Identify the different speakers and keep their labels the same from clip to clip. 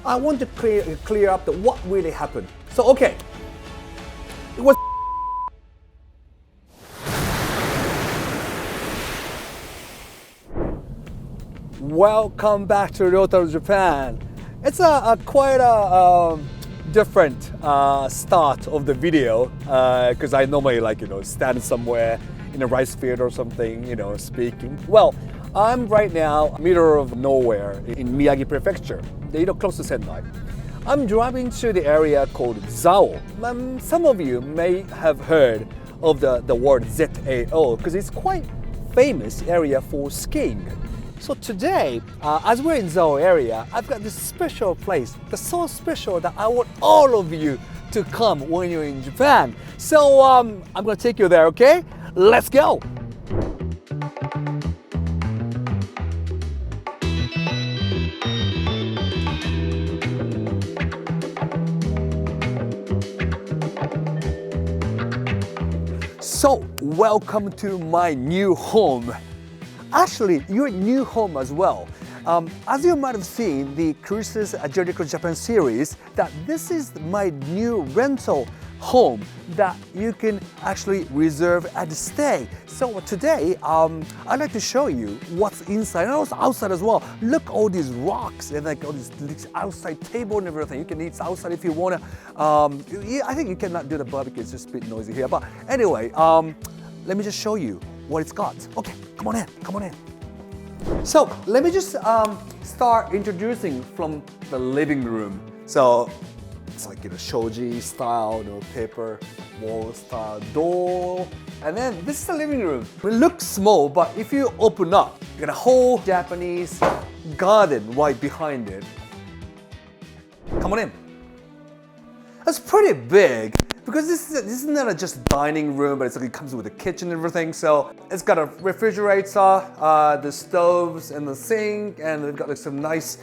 Speaker 1: I want to clear up what really happened. So okay, it was. Welcome back to Ryotaro, Japan. It's quite a different start of the video because I normally stand somewhere in a rice field or something, speaking. Well, I'm right now middle of nowhere in Miyagi Prefecture, close to Sendai. I'm driving to the area called Zao. Some of you may have heard of the word ZAO because it's quite famous area for skiing. So today, as we're in Zao area, I've got this special place that's so special that I want all of you to come when you're in Japan. So I'm gonna take you there, okay? Let's go! So, welcome to my new home. Actually, your new home as well. As you might have seen the Chris's Jericho Japan series, that this is my new rental home that you can actually reserve and stay. So today, I'd like to show you what's inside and also outside as well. Look, all these rocks and all this outside table and everything. You can eat outside if you wanna. I think you cannot do the barbecue, it's just a bit noisy here. But anyway, let me just show you what it's got. Okay, come on in. So let me just start introducing from the living room. So it's like shoji style, paper wall style door, and then this is the living room. It looks small, but if you open up, you got a whole Japanese garden right behind it. Come on in. That's pretty big. Because this is not just dining room, but it comes with a kitchen and everything. So it's got a refrigerator, the stoves and the sink, and they've got some nice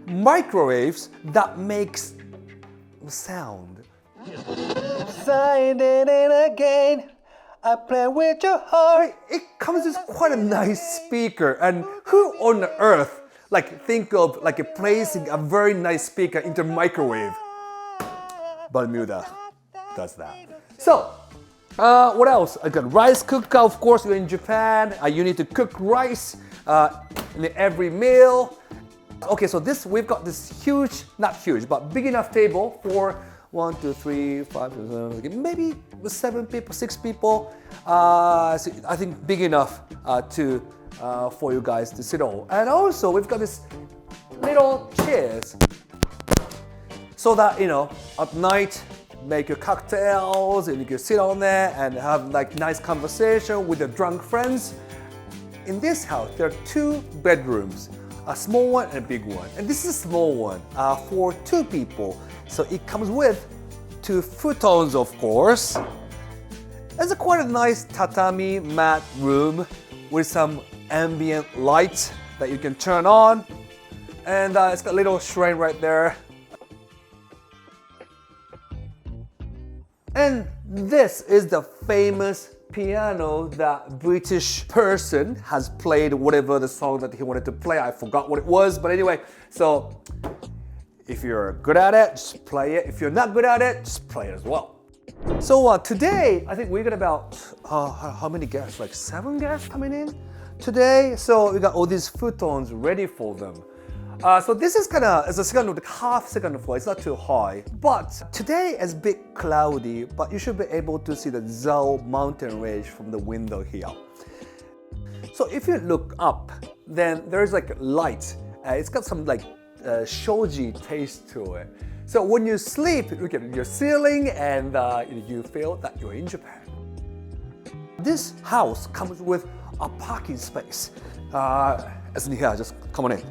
Speaker 1: microwaves that makes sound. Signed it in again, I play with your heart. It comes with quite a nice speaker, and who on earth think of placing a very nice speaker into a microwave? Bermuda does that. So, what else? I got rice cooker, of course, you're in Japan. You need to cook rice in every meal. Okay, so we've got this huge, not huge, but big enough table for 1, 2, 3, 5, 7, maybe 7 people, 6 people. So I think big enough for you guys to sit on. And also, we've got this little chairs so that, at night, make your cocktails and you can sit on there and have nice conversation with your drunk friends. In this house, there are 2 bedrooms, a small one and a big one. And this is a small one for 2 people. So it comes with 2 futons, of course. It's quite a nice tatami mat room with some ambient light that you can turn on. And it's got a little shrine right there. And this is the famous piano that British person has played whatever the song that he wanted to play. I forgot what it was, but anyway, so if you're good at it, just play it. If you're not good at it, just play it as well. So today, I think we got about, how many guests? 7 guests coming in today. So we got all these futons ready for them. So this is it's a half second floor, it's not too high. But today it's a bit cloudy, but you should be able to see the Zao mountain range from the window here. So if you look up, then there's light. It's got some shoji taste to it. So when you sleep, you look at your ceiling and you feel that you're in Japan. This house comes with a parking space. As in here, just come on in.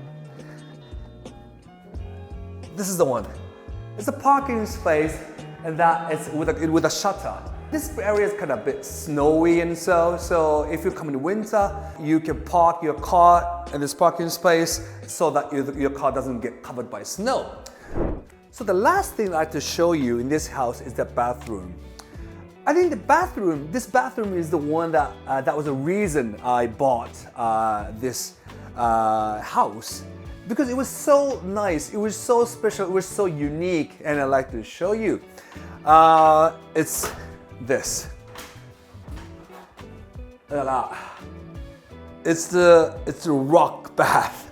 Speaker 1: This is the one. It's a parking space, and that is with a shutter. This area is a bit snowy and so if you come in winter, you can park your car in this parking space so that your car doesn't get covered by snow. So the last thing I'd like to show you in this house is the bathroom. I think this bathroom is the one that was the reason I bought this house. because it was so nice, it was so special, it was so unique, and I'd like to show you. It's this. It's the rock bath.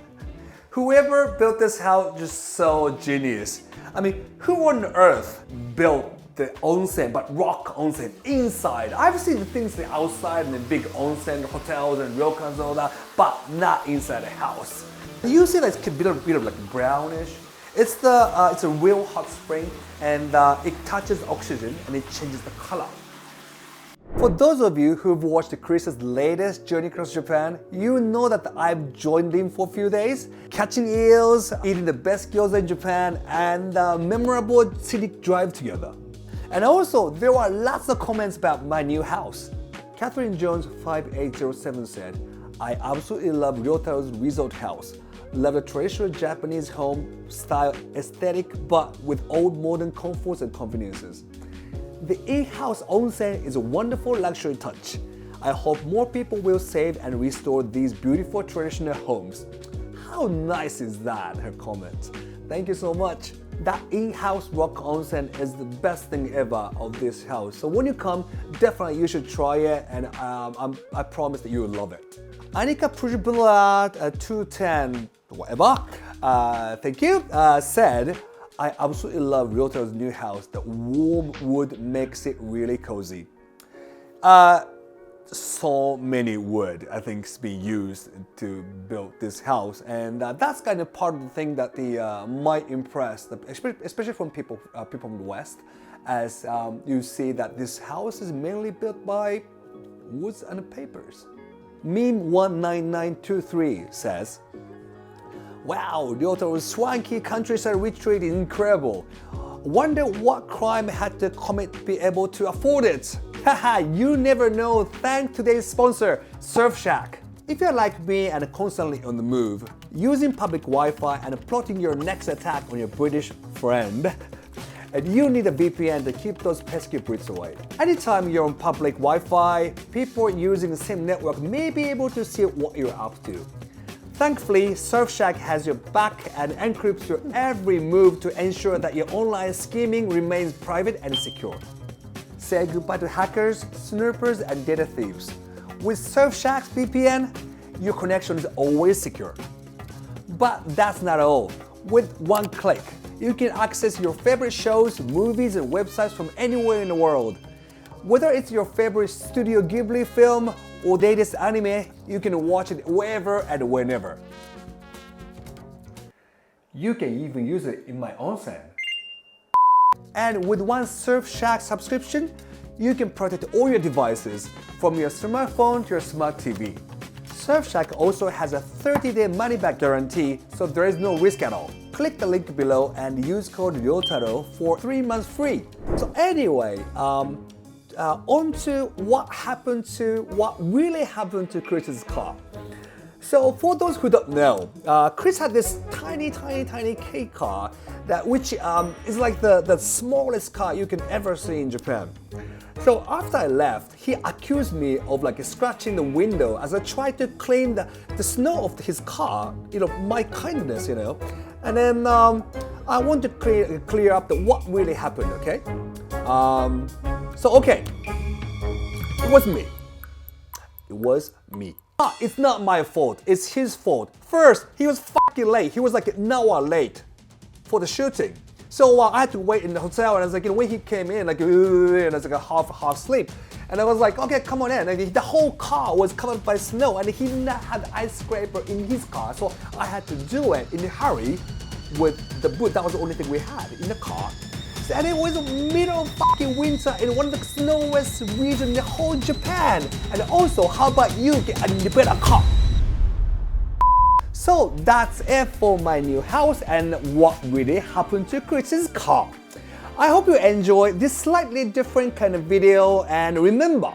Speaker 1: Whoever built this house just so genius. I mean, who on earth built the onsen, but rock onsen inside? I've seen things outside in the big onsen hotels and ryokans and all that, but not inside a house. You see that it's a bit of like brownish. It's a real hot spring, and it touches oxygen and it changes the color. For those of you who've watched Chris's latest journey across Japan, you know that I've joined him for a few days, catching eels, eating the best gyoza in Japan, and a memorable scenic drive together. And also, there were lots of comments about my new house. Catherine Jones 5807 said, I absolutely love Ryotaro's resort house. Love the traditional Japanese home style aesthetic, but with old modern comforts and conveniences. The in-house onsen is a wonderful luxury touch. I hope more people will save and restore these beautiful traditional homes. How nice is that, her comment. Thank you so much. That in-house rock onsen is the best thing ever of this house. So when you come, definitely you should try it, and I promise that you will love it. Anika Pujibula 210, whatever, thank you, said, I absolutely love Ryotaro's new house. The warm wood makes it really cozy. So many wood, I think, is being used to build this house, and that's kind of part of the thing that might impress, especially from people from the West, as you see that this house is mainly built by woods and papers. Meme19923 says, wow, Ryotaro's swanky countryside retreat is incredible. Wonder what crime had to commit to be able to afford it. Haha, you never know. Thank today's sponsor, Surfshack. If you're like me and constantly on the move, using public Wi-Fi and plotting your next attack on your British friend, and you need a VPN to keep those pesky Brits away. Anytime you're on public Wi-Fi, people using the same network may be able to see what you're up to. Thankfully, Surfshack has your back and encrypts your every move to ensure that your online scheming remains private and secure. Say goodbye to hackers, snoopers, and data thieves. With Surfshack's VPN, your connection is always secure. But that's not all. With one click, you can access your favorite shows, movies, and websites from anywhere in the world. Whether it's your favorite Studio Ghibli film or latest anime, you can watch it wherever and whenever. You can even use it in my onsen. And with one Surfshack subscription, you can protect all your devices, from your smartphone to your smart TV. Surfshack also has a 30-day money-back guarantee, so there is no risk at all. Click the link below and use code Ryotaro for 3 months free. So anyway, on to what really happened to Chris's car. So for those who don't know, Chris had this tiny K car which is like the smallest car you can ever see in Japan. So after I left, he accused me of like scratching the window as I tried to clean the snow off his car, my kindness, And then I want to clear up what really happened, okay? Okay, it was me. It was me. It's not my fault, it's his fault. First, he was fucking late. He was like an hour late for the shooting. So I had to wait in the hotel, and I was like, when he came in, and I was like a half asleep. And I was like, okay, come on in. And the whole car was covered by snow, and he did not have the ice scraper in his car. So I had to do it in a hurry with the boot. That was the only thing we had in the car. And it was the middle of fucking winter in one of the snowiest regions in the whole Japan. And also, how about you get a better car? So that's it for my new house and what really happened to Chris's car. I hope you enjoyed this slightly different kind of video, and remember,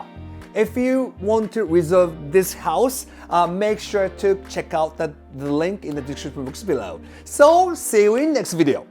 Speaker 1: if you want to reserve this house, make sure to check out the link in the description box below. So see you in next video.